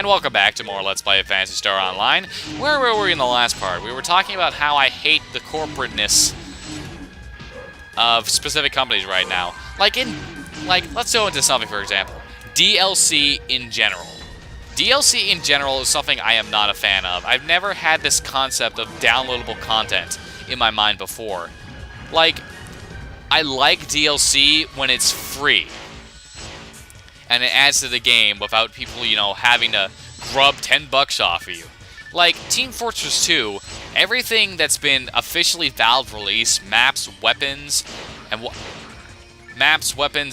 and welcome back to more Let's Play Phantasy Star Online. Where were we in the last part? We were talking about how I hate the corporateness of specific companies right now. Let's go into something, for example. DLC in general. DLC in general is something I am not a fan of. I've never had this concept of downloadable content in my mind before. I like DLC when it's free. And it adds to the game without people, having to grub $10 off of you. Like, Team Fortress 2, everything that's been officially Valve released, maps, weapons,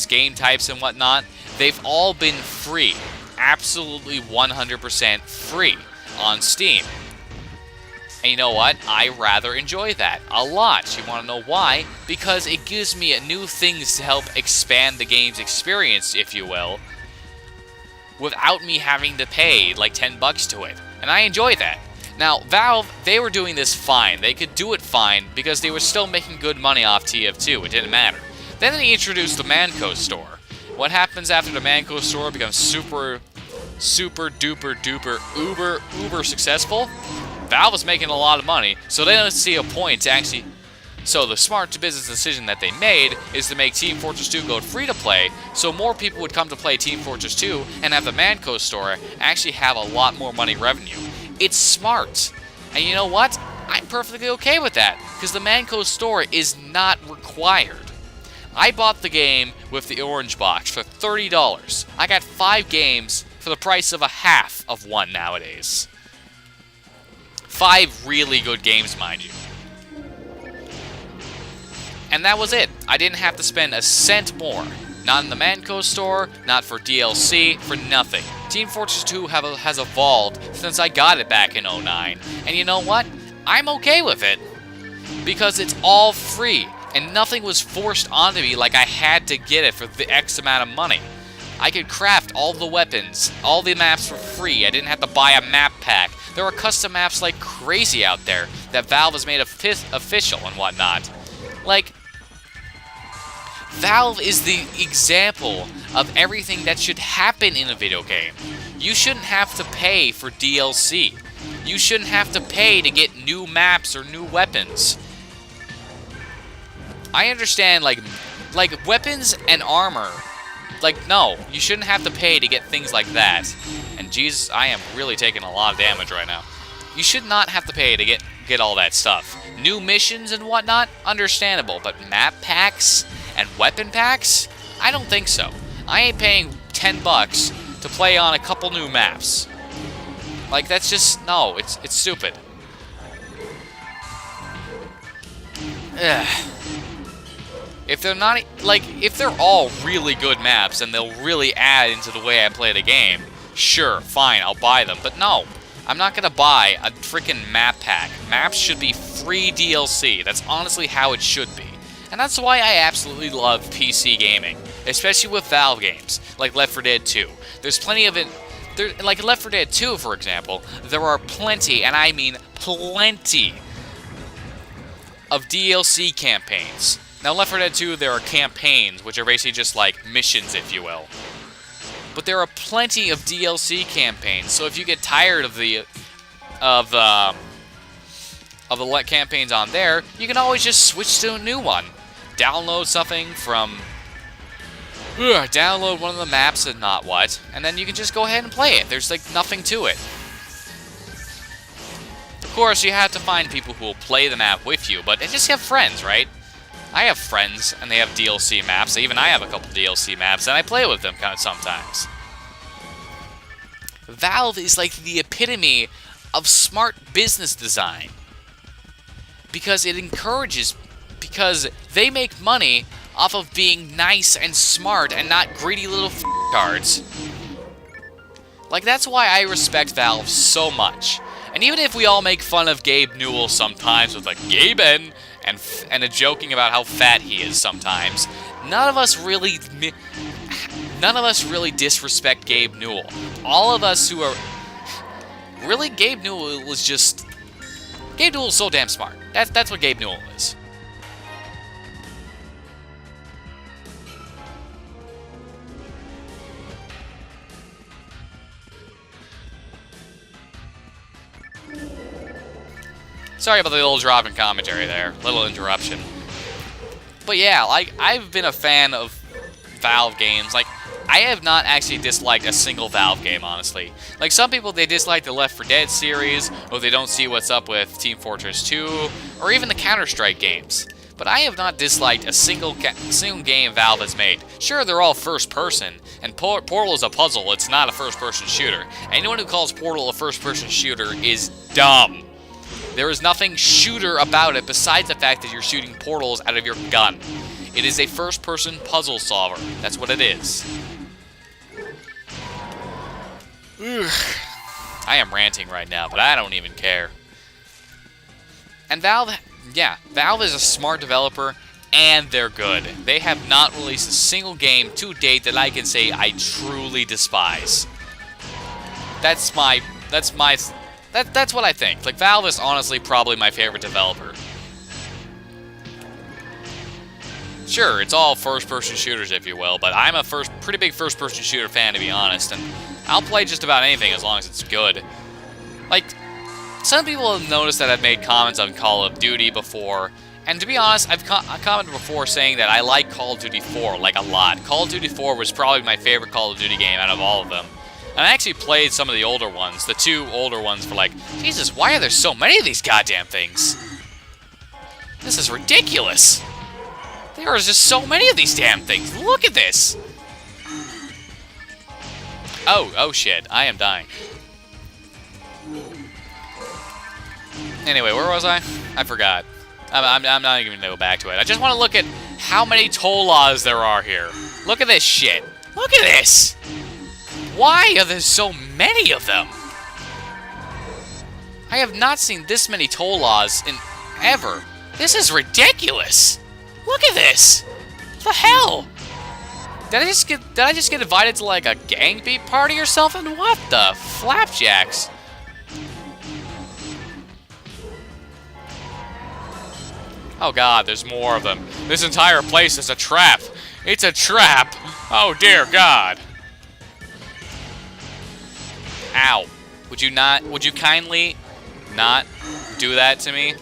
game types, and whatnot, they've all been free. Absolutely 100% free on Steam. And you know what? I rather enjoy that a lot. You want to know why? Because it gives me new things to help expand the game's experience, if you will, without me having to pay like $10 to it. And I enjoy that. Now, Valve, they were doing this fine. They could do it fine because they were still making good money off TF2. It didn't matter. Then they introduced the Manco store. What happens after the Manco store becomes super duper uber successful? Valve is making a lot of money, so they don't see a point to actually... So the smart business decision that they made is to make Team Fortress 2 go free to play, so more people would come to play Team Fortress 2 and have the Manco store actually have a lot more money revenue. It's smart. And you know what? I'm perfectly okay with that, because the Manco store is not required. I bought the game with the orange box for $30. I got 5 games for the price of a half of one nowadays. 5 really good games, mind you. And that was it. I didn't have to spend a cent more. Not in the Manco store, not for DLC, for nothing. Team Fortress 2 has evolved since I got it back in 2009. And you know what? I'm okay with it. Because it's all free. And nothing was forced onto me like I had to get it for the X amount of money. I could craft all the weapons, all the maps for free. I didn't have to buy a map pack. There are custom maps like crazy out there that Valve has made official and whatnot. Like, Valve is the example of everything that should happen in a video game. You shouldn't have to pay for DLC. You shouldn't have to pay to get new maps or new weapons. I understand, like weapons and armor. No, you shouldn't have to pay to get things like that. And Jesus, I am really taking a lot of damage right now. You should not have to pay to get all that stuff. New missions and whatnot, understandable, but map packs and weapon packs? I don't think so. I ain't paying $10 to play on a couple new maps. Like, that's just, no, it's stupid. Ugh. If they're all really good maps and they'll really add into the way I play the game, sure, fine, I'll buy them. But no, I'm not gonna buy a freaking map pack. Maps should be free DLC. That's honestly how it should be. And that's why I absolutely love PC gaming, especially with Valve games, like Left 4 Dead 2. There's plenty of it. Like Left 4 Dead 2, for example, there are plenty, and I mean plenty, of DLC campaigns. Now, Left 4 Dead 2, there are campaigns, which are basically just like missions, if you will. But there are plenty of DLC campaigns, so if you get tired of the campaigns on there, you can always just switch to a new one. Download something from... download one of the maps and not what, and then you can just go ahead and play it. There's, nothing to it. Of course, you have to find people who will play the map with you, but just have friends, right? I have friends, and they have DLC maps. Even I have a couple DLC maps, and I play with them kind of sometimes. Valve is like the epitome of smart business design. Because it encourages... Because they make money off of being nice and smart and not greedy little cards. That's why I respect Valve so much. And even if we all make fun of Gabe Newell sometimes with Gaben and a joking about how fat he is sometimes, none of us really disrespect Gabe Newell. All of us who are really, Gabe Newell is so damn smart. That's what Gabe Newell is. Sorry about the little drop in commentary there. Little interruption. But yeah, like, I've been a fan of Valve games. Like, I have not actually disliked a single Valve game, honestly. Like, some people, they dislike the Left 4 Dead series, or they don't see what's up with Team Fortress 2, or even the Counter-Strike games. But I have not disliked a single game Valve has made. Sure, they're all first-person, and Portal is a puzzle, it's not a first-person shooter. Anyone who calls Portal a first-person shooter is dumb. There is nothing shooter about it besides the fact that you're shooting portals out of your gun. It is a first-person puzzle solver. That's what it is. Ugh. I am ranting right now, but I don't even care. And Valve, yeah, Valve is a smart developer, and they're good. They have not released a single game to date that I can say I truly despise. That's what I think. Like, Valve is honestly probably my favorite developer. Sure, it's all first-person shooters, if you will, but I'm a pretty big first-person shooter fan, to be honest, and I'll play just about anything as long as it's good. Like, some people have noticed that I've made comments on Call of Duty before, and to be honest, I've commented before saying that I like Call of Duty 4, like, a lot. Call of Duty 4 was probably my favorite Call of Duty game out of all of them. And I actually played some of the older ones, the 2 older ones, for like, Jesus, why are there so many of these goddamn things? This is ridiculous. There are just so many of these damn things. Look at this. Oh shit, I am dying. Anyway, where was I? I forgot. I'm not even gonna go back to it. I just want to look at how many Tolas there are here. Look at this shit. Look at this. Why are there so many of them? I have not seen this many Tolas in ever. This is ridiculous. Look at this. What the hell? Did I just get invited to like a gang beat party or something? What the flapjacks? Oh god, there's more of them. This entire place is a trap. It's a trap. Oh dear god. Ow. Would you kindly not do that to me?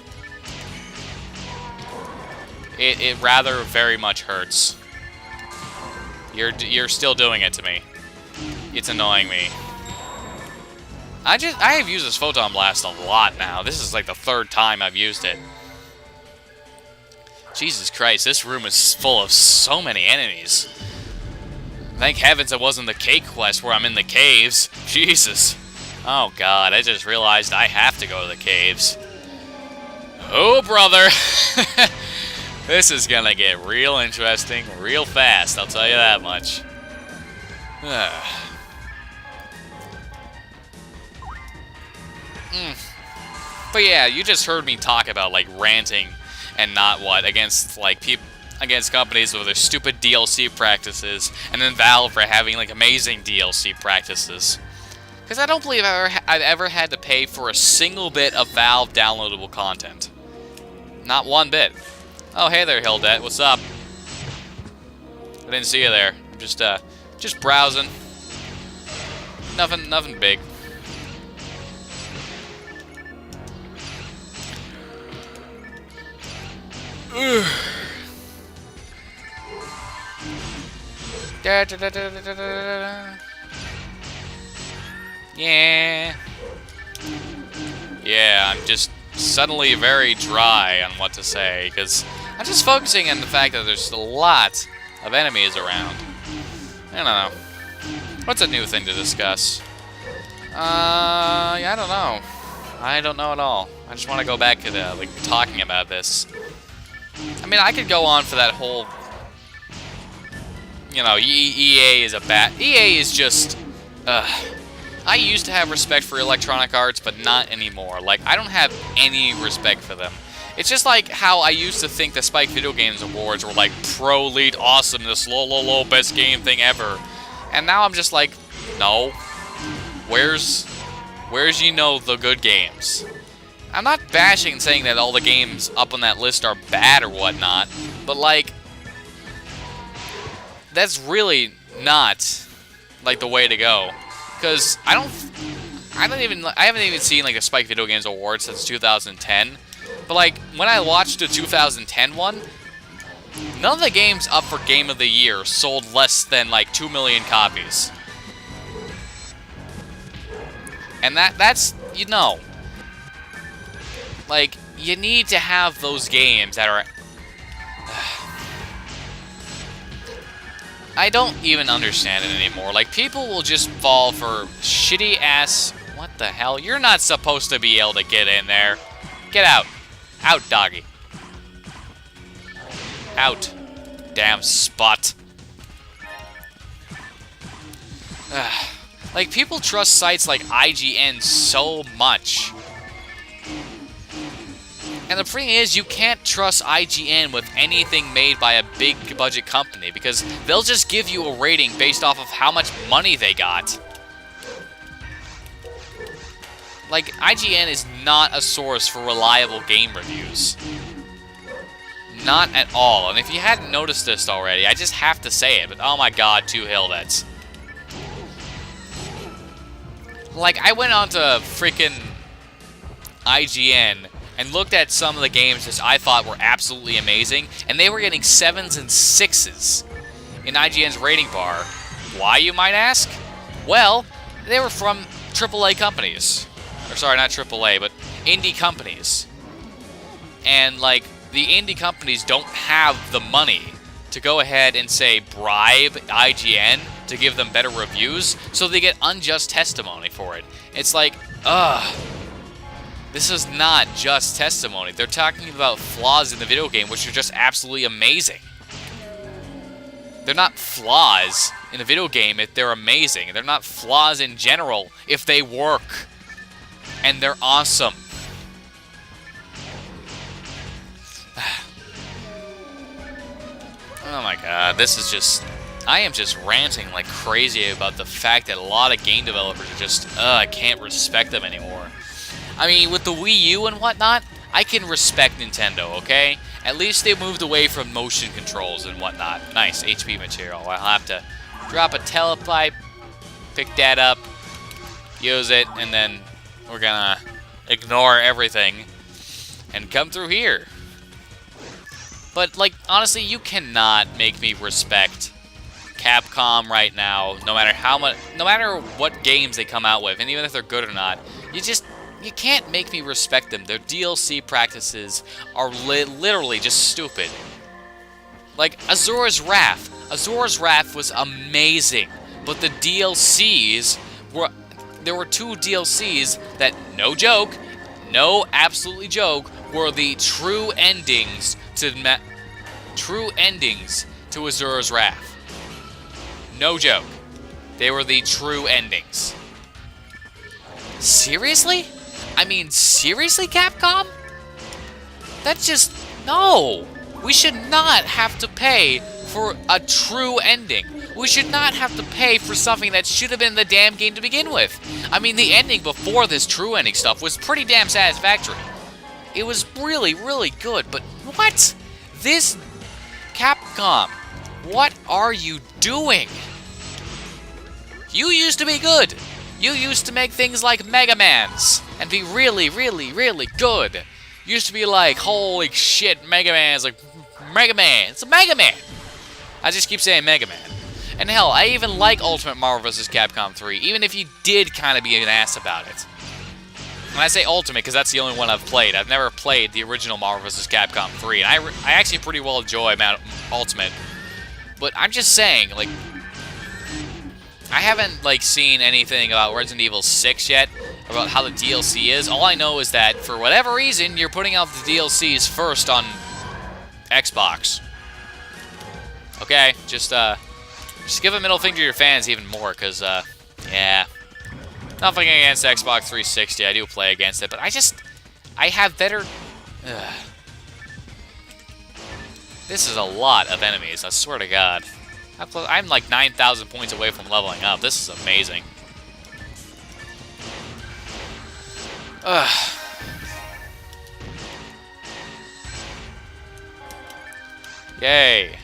It rather very much hurts. You're still doing it to me. It's annoying me. I have used this Photon Blast a lot now. This is like the 3rd time I've used it. Jesus Christ, this room is full of so many enemies. Thank heavens it wasn't the cake quest where I'm in the caves. Jesus. Oh god, I just realized I have to go to the caves. Oh brother. This is gonna get real interesting real fast, I'll tell you that much. But yeah, you just heard me talk about like ranting and not what against like against companies with their stupid DLC practices, and then Valve for having like amazing DLC practices. Because I don't believe I've ever had to pay for a single bit of Valve downloadable content. Not one bit. Oh, hey there, Hildet. What's up? I didn't see you there. Just browsing. Nothing big. Yeah. Yeah, I'm just suddenly very dry on what to say, because I'm just focusing on the fact that there's a lot of enemies around. I don't know. What's a new thing to discuss? Yeah, I don't know. I don't know at all. I just want to go back to like talking about this. I mean, I could go on for that whole, you know, EA is a EA is just, I used to have respect for Electronic Arts, but not anymore. Like, I don't have any respect for them. It's just like how I used to think the Spike Video Games Awards were like pro lead awesomeness, low, best game thing ever. And now I'm just like, no. Where's the good games? I'm not bashing and saying that all the games up on that list are bad or whatnot, but like, that's really not like the way to go. Because I haven't even seen like the Spike Video Games Awards since 2010. But, like, when I watched the 2010 one, none of the games up for Game of the Year sold less than, like, 2 million copies. And that's, you know, like, you need to have those games that are... I don't even understand it anymore. Like, people will just fall for shitty-ass... What the hell? You're not supposed to be able to get in there. Get out. Out, doggy. Out. Damn spot. Like, people trust sites like IGN so much. And the thing is, you can't trust IGN with anything made by a big budget company because they'll just give you a rating based off of how much money they got. Like, IGN is not a source for reliable game reviews. Not at all. And if you hadn't noticed this already, I just have to say it, but oh my god, 2 Hildets. Like, I went on to freaking IGN and looked at some of the games that I thought were absolutely amazing, and they were getting 7s and 6s in IGN's rating bar. Why, you might ask? Well, they were from AAA companies. Or sorry, not AAA, but indie companies. And, like, the indie companies don't have the money to go ahead and, say, bribe IGN to give them better reviews, so they get unjust testimony for it. It's like, ugh. This is not just testimony. They're talking about flaws in the video game, which are just absolutely amazing. They're not flaws in a video game if they're amazing. They're not flaws in general if they work. And they're awesome. Oh my god, this is just... I am just ranting like crazy about the fact that a lot of game developers are just, I can't respect them anymore. I mean, with the Wii U and whatnot, I can respect Nintendo, okay? At least they moved away from motion controls and whatnot. Nice, HP material. I'll have to drop a telepipe, pick that up, use it, and then we're gonna ignore everything and come through here. But, like, honestly, you cannot make me respect Capcom right now, no matter what games they come out with, and even if they're good or not, you can't make me respect them. Their DLC practices are literally just stupid. Like, Azura's Wrath. Azura's Wrath was amazing, but the DLCs were... There were 2 DLCs that, no joke, no absolutely joke, were the true endings to Azura's Wrath. No joke. They were the true endings. Seriously? I mean, seriously, Capcom? That's just... No! We should not have to pay for a true ending. We should not have to pay for something that should have been the damn game to begin with. I mean, the ending before this true ending stuff was pretty damn satisfactory. It was really, really good, but what? This... Capcom, what are you doing? You used to be good. You used to make things like Mega Mans and be really, really, really good. Used to be like, holy shit, Mega Man's like, Mega Man, it's a Mega Man. I just keep saying Mega Man. And hell, I even like Ultimate Marvel vs. Capcom 3, even if he did kind of be an ass about it. And I say Ultimate because that's the only one I've played. I've never played the original Marvel vs. Capcom 3, and I actually pretty well enjoy Ultimate. But I'm just saying, like, I haven't, like, seen anything about Resident Evil 6 yet, about how the DLC is. All I know is that, for whatever reason, you're putting out the DLCs first on Xbox. Okay, just give a middle finger to your fans even more, because, yeah. Nothing against Xbox 360, I do play against it, but I have better... This is a lot of enemies, I swear to God. I'm like 9,000 points away from leveling up. This is amazing. Ugh. Yay.